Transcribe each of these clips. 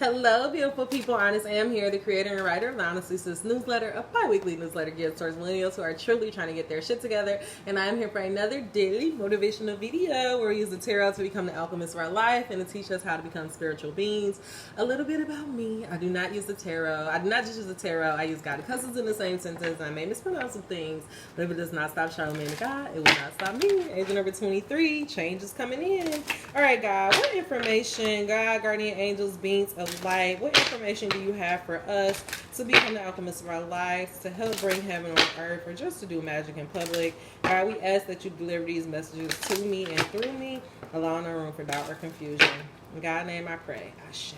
Hello, beautiful people. Honest Am here, the creator and writer of the Honestly Sis newsletter, a bi-weekly newsletter geared towards millennials who are truly trying to get their shit together. And I am here for another daily motivational video where we use the tarot to become the alchemists of our life and to teach us how to become spiritual beings. A little bit about me. I do not use the tarot. I do not just use the tarot. I use God and cousins in the same sentence. I may mispronounce some things, but if it does not stop showing me to God, it will not stop me. Angel number 23, change is coming in. All right, God, what information, God, guardian angels, beings of light, what information do you have for us to become the alchemists of our lives, to help bring heaven on earth, or just to do magic in public? God, we ask that you deliver these messages to me and through me, allowing no room for doubt or confusion. In God's name I pray. Ashe.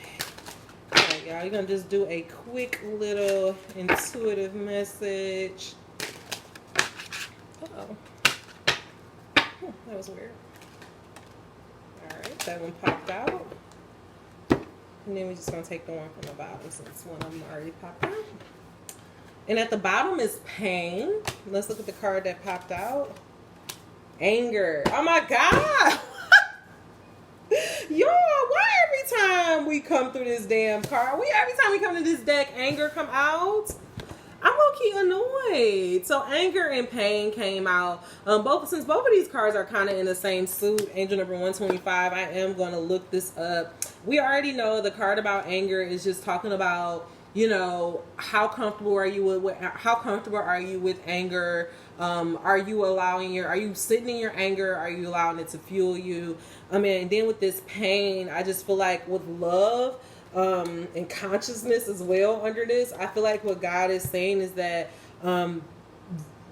All right, y'all, you're going to just do a quick little intuitive message. Uh-oh. That was weird. All right, that one popped out. And then we're just going to take the one from the bottom since one of them already popped out. And at the bottom is pain. Let's look at the card that popped out. Anger. Oh my God. Y'all, why every time we come through this damn card, every time we come to this deck, anger come out? I'm low-key annoyed. So anger and pain came out. Since both of these cards are kind of in the same suit, angel number 125, I am going to look this up. We already know the card about anger is just talking about, you know, how comfortable are you with anger? Are you sitting in your anger? Are you allowing it to fuel you? And then with this pain, I just feel like with love, and consciousness as well under this, I feel like what God is saying is that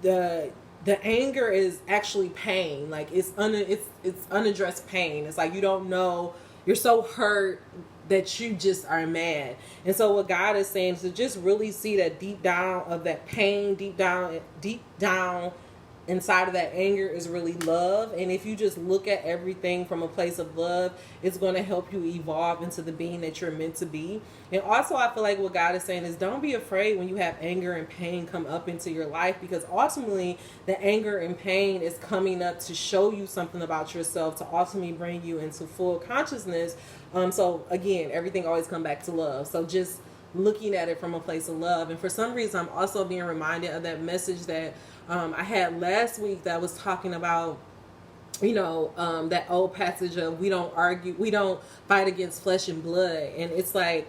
the anger is actually pain. Like it's unaddressed pain. It's like you don't know, you're so hurt that you just are mad. And so what God is saying is to just really see that deep down of that pain, deep down inside of that anger is really love. And if you just look at everything from a place of love, it's going to help you evolve into the being that you're meant to be. And also I feel like what God is saying is don't be afraid when you have anger and pain come up into your life, because ultimately the anger and pain is coming up to show you something about yourself, to ultimately bring you into full consciousness. So again, everything always comes back to love. So just looking at it from a place of love. And for some reason, I'm also being reminded of that message that I had last week that was talking about, you know, that old passage of we don't fight against flesh and blood. And it's like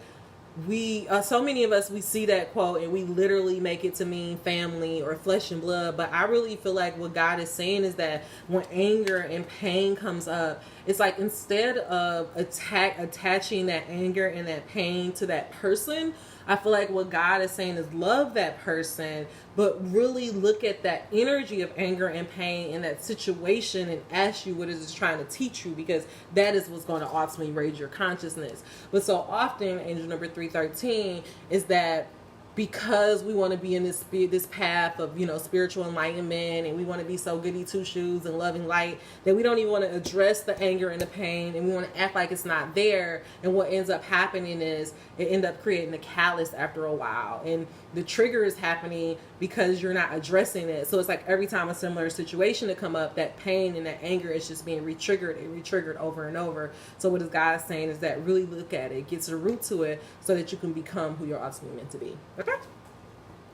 so many of us, we see that quote and we literally make it to mean family or flesh and blood. But I really feel like what God is saying is that when anger and pain comes up, it's like instead of attaching that anger and that pain to that person, I feel like what God is saying is love that person, but really look at that energy of anger and pain in that situation and ask you what it is trying to teach you, because that is what's going to ultimately raise your consciousness. But so often, angel number 313 is that because we want to be in this path of, you know, spiritual enlightenment, and we want to be so goody two shoes and loving light, that we don't even want to address the anger and the pain, and we want to act like it's not there. And what ends up happening is it ends up creating a callus after a while, and the trigger is happening because you're not addressing it. So it's like every time a similar situation to come up, that pain and that anger is just being re-triggered and re-triggered over and over. So what is God saying is that really look at it, get to the root to it, so that you can become who you're ultimately meant to be. Okay?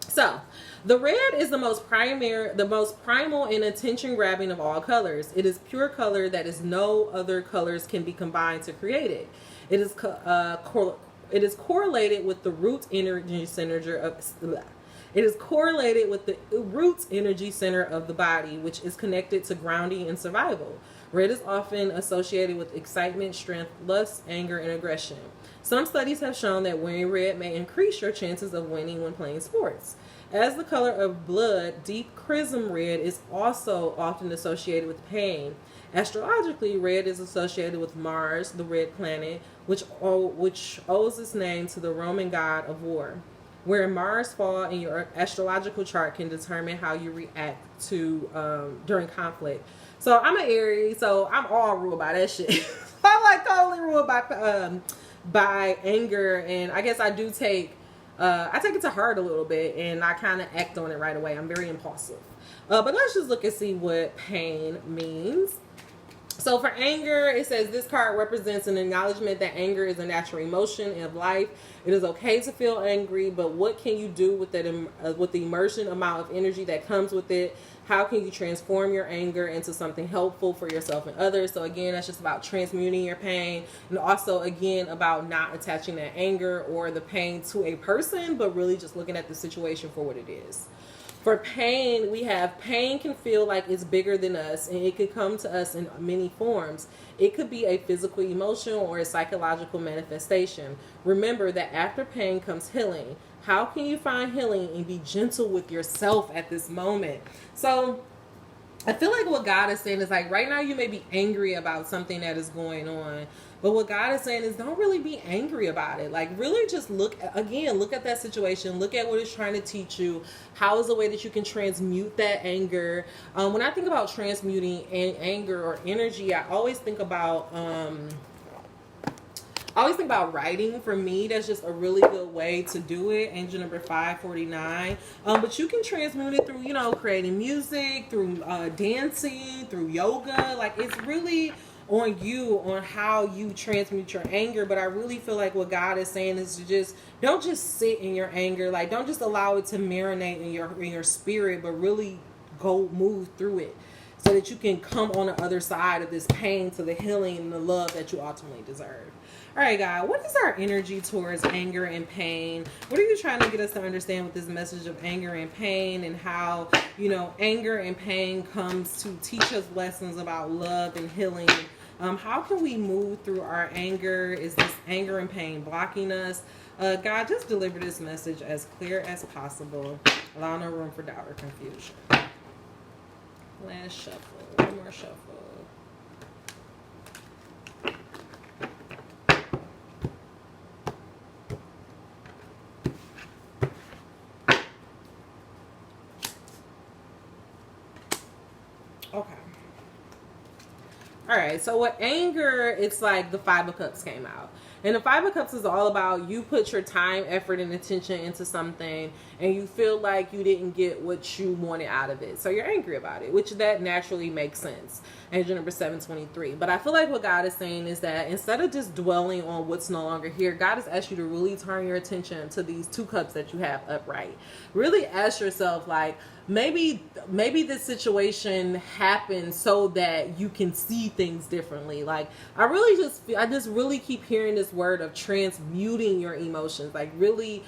So, the red is the most primal and attention-grabbing of all colors. It is pure color that is no other colors can be combined to create it. It is correlated with the root energy center of the body, which is connected to grounding and survival. Red is often associated with excitement, strength, lust, anger, and aggression. Some studies have shown that wearing red may increase your chances of winning when playing sports. As the color of blood, deep crimson red is also often associated with pain. Astrologically, red is associated with Mars, the red planet, which owes its name to the Roman god of war. Where Mars falls in your astrological chart can determine how you react to during conflict. So I'm an Aries, so I'm all ruled by that shit. I'm like totally ruled by anger, and I guess I do take it to heart a little bit, and I kind of act on it right away. I'm very impulsive. But let's just look and see what pain means. So for anger, it says this card represents an acknowledgement that anger is a natural emotion of life. It is okay to feel angry, but what can you do with that, with the immersion amount of energy that comes with it? How can you transform your anger into something helpful for yourself and others? So again, that's just about transmuting your pain, and also again about not attaching that anger or the pain to a person, but really just looking at the situation for what it is. For pain, we have pain can feel like it's bigger than us, and it could come to us in many forms. It could be a physical emotion or a psychological manifestation. Remember that after pain comes healing. How can you find healing and be gentle with yourself at this moment? So I feel like what God is saying is like right now you may be angry about something that is going on, but what God is saying is don't really be angry about it. Like really just look at that situation, look at what it's trying to teach you. How is the way that you can transmute that anger? When I think about transmuting anger or energy, I always think about writing. For me, that's just a really good way to do it. Angel number 549. But you can transmute it through, creating music, through dancing, through yoga. Like it's really on you on how you transmute your anger. But I really feel like what God is saying is to just don't just sit in your anger. Like don't just allow it to marinate in your spirit, but really go move through it so that you can come on the other side of this pain to the healing and the love that you ultimately deserve. All right, God, what is our energy towards anger and pain? What are you trying to get us to understand with this message of anger and pain, and how, anger and pain comes to teach us lessons about love and healing? How can we move through our anger? Is this anger and pain blocking us? God, just deliver this message as clear as possible. Allow no room for doubt or confusion. Last shuffle. One more shuffle. Okay. All right. So with anger, it's like the Five of Cups came out. And the Five of Cups is all about you put your time, effort, and attention into something, and you feel like you didn't get what you wanted out of it. So you're angry about it, which that naturally makes sense. Angel number 723. But I feel like what God is saying is that instead of just dwelling on what's no longer here, God has asked you to really turn your attention to these two cups that you have upright. Really ask yourself, like, maybe this situation happened so that you can see things differently. Like I just really keep hearing this word of transmuting your emotions, like really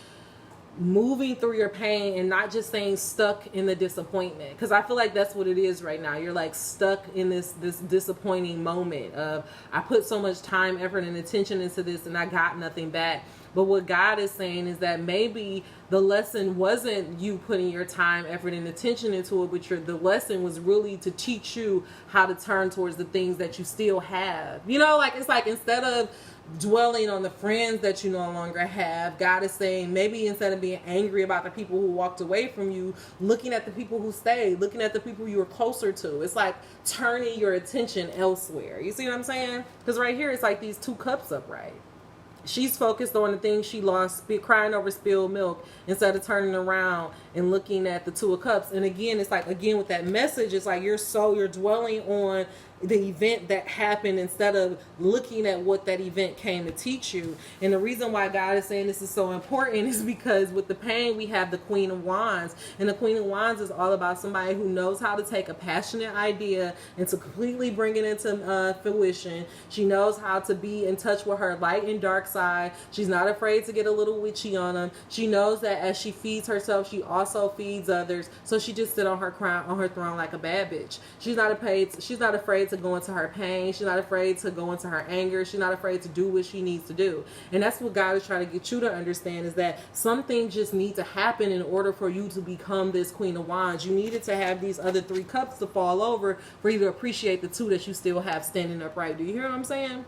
moving through your pain and not just staying stuck in the disappointment, because I feel like that's what it is right now. You're like stuck in this disappointing moment of I put so much time, effort, and attention into this and I got nothing back. But what God is saying is that maybe the lesson wasn't you putting your time, effort, and attention into it, but the lesson was really to teach you how to turn towards the things that you still have. It's like instead of dwelling on the friends that you no longer have, God is saying maybe instead of being angry about the people who walked away from you, looking at the people who stayed, looking at the people you were closer to. It's like turning your attention elsewhere. You see what I'm saying? Because right here it's like these two cups upright. She's focused on the things she lost, crying over spilled milk, instead of turning around and looking at the Two of Cups. And again, it's like, with that message, it's like you're dwelling on the event that happened instead of looking at what that event came to teach you. And the reason why God is saying this is so important is because with the pain, we have the Queen of Wands. And the Queen of Wands is all about somebody who knows how to take a passionate idea and to completely bring it into fruition. She knows how to be in touch with her light and dark side. She's not afraid to get a little witchy on them. She knows that as she feeds herself, she also feeds others. So she just sit on her crown, on her throne like a bad bitch. She's not afraid to go into her pain. She's not afraid to go into her anger. She's not afraid to do what she needs to do. And that's what God is trying to get you to understand, is that some things just need to happen in order for you to become this Queen of Wands. You needed to have these other three cups to fall over for you to appreciate the two that you still have standing upright. Do you hear what I'm saying?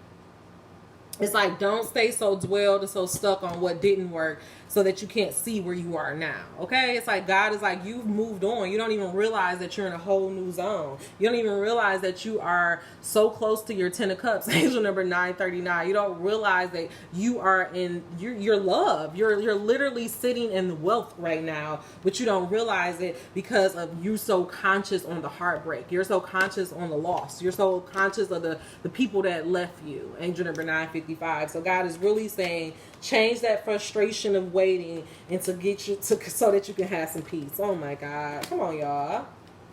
It's like, don't stay so dwelled and so stuck on what didn't work so that you can't see where you are now. Okay? It's like God is like, you've moved on. You don't even realize that you're in a whole new zone. You don't even realize that you are so close to your 10 of cups, angel number 939. You don't realize that you are in your love. You're literally sitting in wealth right now, but you don't realize it because of you so conscious on the heartbreak. You're so conscious on the loss. You're so conscious of the people that left you, angel number 955. So God is really saying, change that frustration of waiting and to get you to so that you can have some peace. Oh my God. Come on, y'all.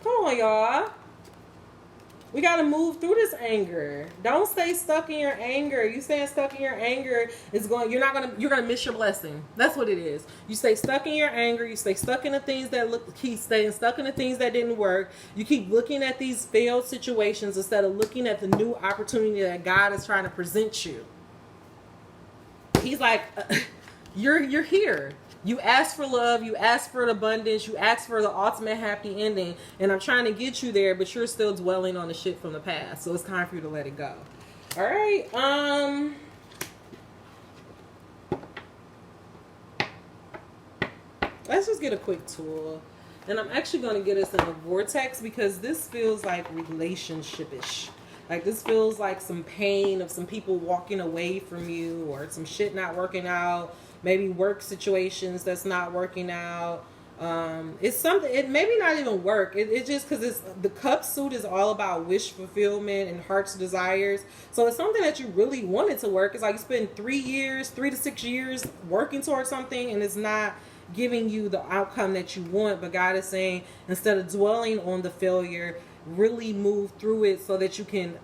Come on, y'all. We got to move through this anger. Don't stay stuck in your anger. You staying stuck in your anger is you're going to miss your blessing. That's what it is. You stay stuck in your anger. You stay stuck in the things keep staying stuck in the things that didn't work. You keep looking at these failed situations instead of looking at the new opportunity that God is trying to present you. He's like, you're here. You asked for love. You asked for abundance. You asked for the ultimate happy ending. And I'm trying to get you there, but you're still dwelling on the shit from the past. So it's time for you to let it go. All right. Let's just get a quick tool. And I'm actually going to get us in a vortex because this feels like relationship-ish. Like, this feels like some pain of some people walking away from you or some shit not working out. Maybe work situations that's not working out. It's something, it maybe not even work. It just, because it's the cup suit is all about wish fulfillment and heart's desires. So it's something that you really wanted to work. It's like you spend 3 to 6 years working towards something and it's not giving you the outcome that you want. But God is saying, instead of dwelling on the failure, really move through it so that you can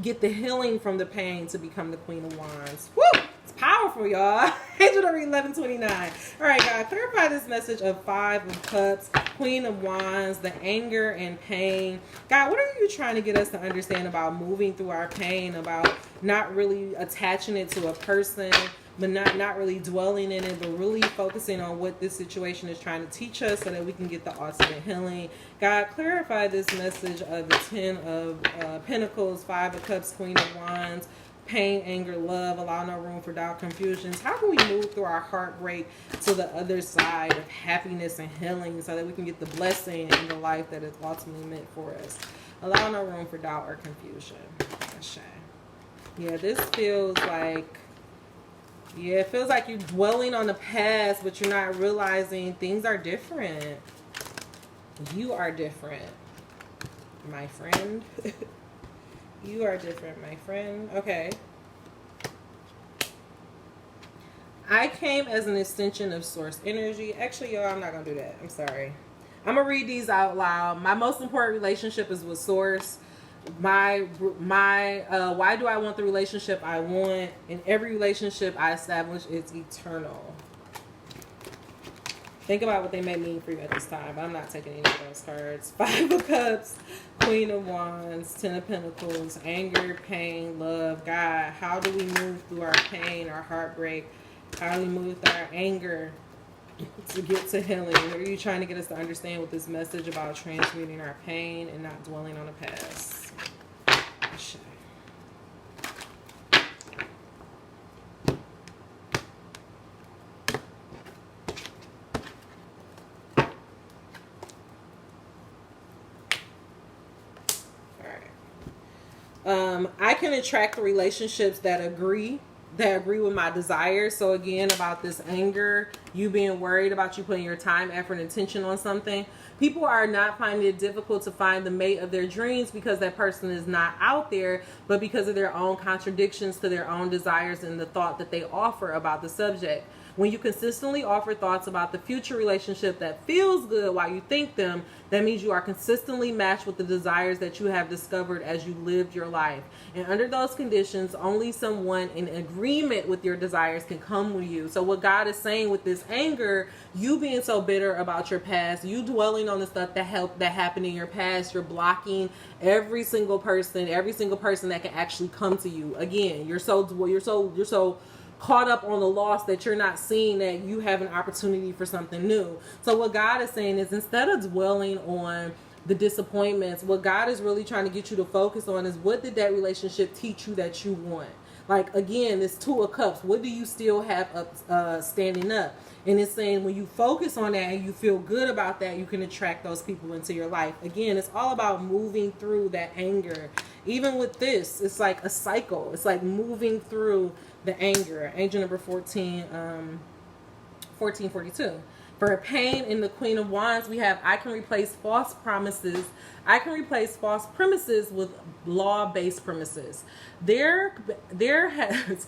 get the healing from the pain to become the Queen of Wands. Woo! It's powerful, y'all. Angel number 1129. All right, God, clarify this message of 5 of Cups, Queen of Wands, the anger and pain. God, what are you trying to get us to understand about moving through our pain, about not really attaching it to a person, but not really dwelling in it, but really focusing on what this situation is trying to teach us so that we can get the ultimate healing. God, clarify this message of the 10 of Pentacles, 5 of Cups, Queen of Wands, pain, anger, love, allow no room for doubt, confusions. How can we move through our heartbreak to the other side of happiness and healing so that we can get the blessing in the life that is ultimately meant for us? Allow no room for doubt or confusion. Yeah, this feels like, yeah, it feels like you're dwelling on the past, but you're not realizing things are different. You are different, my friend. You are different, my friend. Okay. I came as an extension of source energy. Actually, y'all, I'm not going to do that. I'm sorry. I'm going to read these out loud. My most important relationship is with source. Why do I want the relationship I want? In every relationship I establish, it's eternal. Think about what they may mean for you at this time. I'm not taking any of those cards. 5 of Cups, Queen of Wands, 10 of Pentacles, anger, pain, love. God, how do we move through our pain, our heartbreak? How do we move through our anger to get to healing? What are you trying to get us to understand with this message about transmuting our pain and not dwelling on the past? I can attract the relationships that agree with my desires. So again, about this anger, you being worried about you putting your time, effort, and attention on something. People are not finding it difficult to find the mate of their dreams because that person is not out there, but because of their own contradictions to their own desires and the thought that they offer about the subject. When you consistently offer thoughts about the future relationship that feels good while you think them, that means you are consistently matched with the desires that you have discovered as you lived your life. And under those conditions, only someone in agreement with your desires can come with you. So what God is saying with this anger, you being so bitter about your past, you dwelling on the stuff that happened in your past, you're blocking every single person that can actually come to you. Again, you're so caught up on the loss that you're not seeing that you have an opportunity for something new. So what God is saying is, instead of dwelling on the disappointments, what God is really trying to get you to focus on is, what did that relationship teach you that you want? Like, again, this Two of Cups. What do you still have up, standing up? And it's saying when you focus on that and you feel good about that, you can attract those people into your life. Again, it's all about moving through that anger. Even with this, it's like a cycle. It's like moving through the anger. Angel number 1442. For pain in the Queen of Wands, we have I can replace false promises. I can replace false premises with law-based premises. There has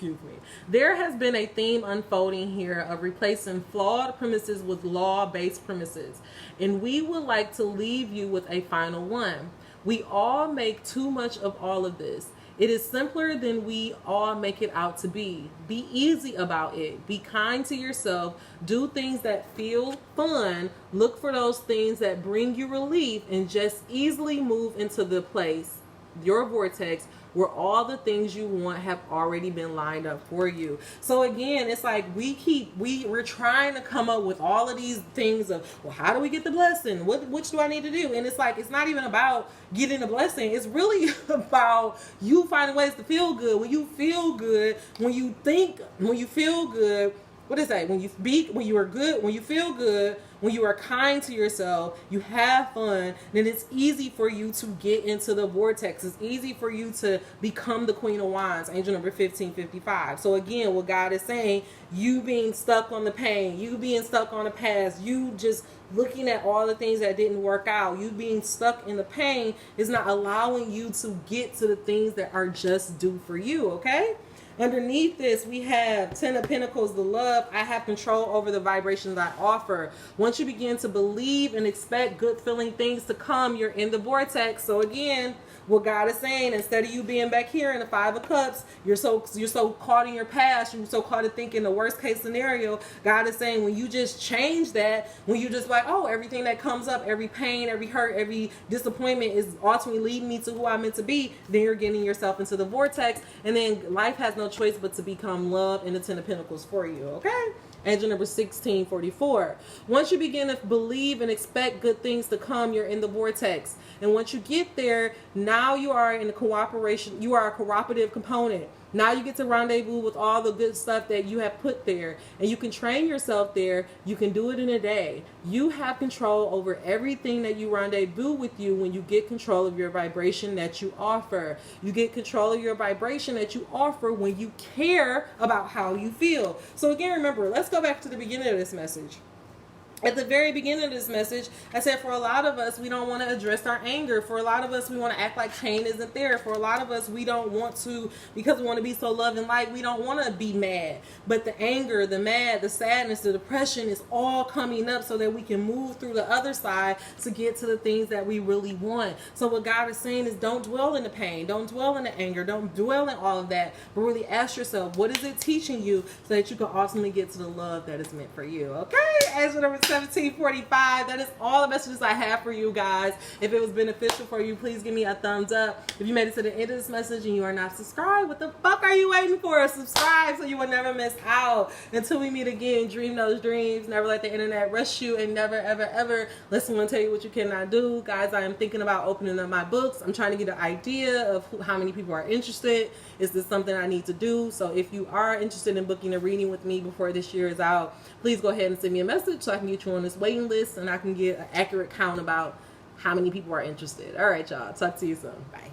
been a theme unfolding here of replacing flawed premises with law-based premises. And we would like to leave you with a final one. We all make too much of all of this. It is simpler than we all make it out to be. Be easy about it. Be kind to yourself. Do things that feel fun. Look for those things that bring you relief, and just easily move into the place, your vortex, where all the things you want have already been lined up for you. So again, it's like we're trying to come up with all of these things of, well, how do we get the blessing? Which do I need to do? And it's like, it's not even about getting a blessing. It's really about you finding ways to feel good. When you feel good, when you feel good, what is that? When you are good, when you feel good, when you are kind to yourself, you have fun, then it's easy for you to get into the vortex. It's easy for you to become the Queen of Wands, angel number 1555. So again, what God is saying, you being stuck on the pain, you being stuck on the past, you just looking at all the things that didn't work out, you being stuck in the pain is not allowing you to get to the things that are just due for you, okay? Underneath this, we have Ten of Pentacles, the love. I have control over the vibrations I offer. Once you begin to believe and expect good feeling things to come, you're in the vortex. So again, what God is saying, instead of you being back here in the Five of Cups, you're so caught in your past, you're so caught in thinking the worst case scenario. God is saying, when you just change that, when you just like, oh, everything that comes up, every pain, every hurt, every disappointment is ultimately leading me to who I'm meant to be, then you're getting yourself into the vortex, and then life has no choice but to become love and the Ten of Pentacles for you, okay? Angel number 1644. Once you begin to believe and expect good things to come, you're in the vortex. And once you get there, now you are in a cooperation. You are a cooperative component. Now you get to rendezvous with all the good stuff that you have put there. And you can train yourself there. You can do it in a day. You have control over everything that you rendezvous with you when you get control of your vibration that you offer. You get control of your vibration that you offer when you care about how you feel. So again, remember, let's go back to the beginning of this message. At the very beginning of this message, I said for a lot of us, we don't want to address our anger. For a lot of us, we want to act like pain isn't there. For a lot of us, we don't want to, because we want to be so love and light, we don't want to be mad. But the anger, the mad, the sadness, the depression is all coming up so that we can move through the other side to get to the things that we really want. So what God is saying is, don't dwell in the pain. Don't dwell in the anger. Don't dwell in all of that. But really ask yourself, what is it teaching you so that you can ultimately get to the love that is meant for you? Okay? Angel number 1745. That is all the messages I have for you guys. If it was beneficial for you, please give me a thumbs up. If you made it to the end of this message and you are not subscribed, what the fuck are you waiting for? Subscribe so you will never miss out. Until we meet again, dream those dreams. Never let the internet rush you, and never, ever, ever let someone tell you what you cannot do. Guys, I am thinking about opening up my books. I'm trying to get an idea of how many people are interested. Is this something I need to do? So if you are interested in booking a reading with me before this year is out, please go ahead and send me a message so I can get you on this waiting list and I can get an accurate count about how many people are interested. All right, y'all. Talk to you soon. Bye.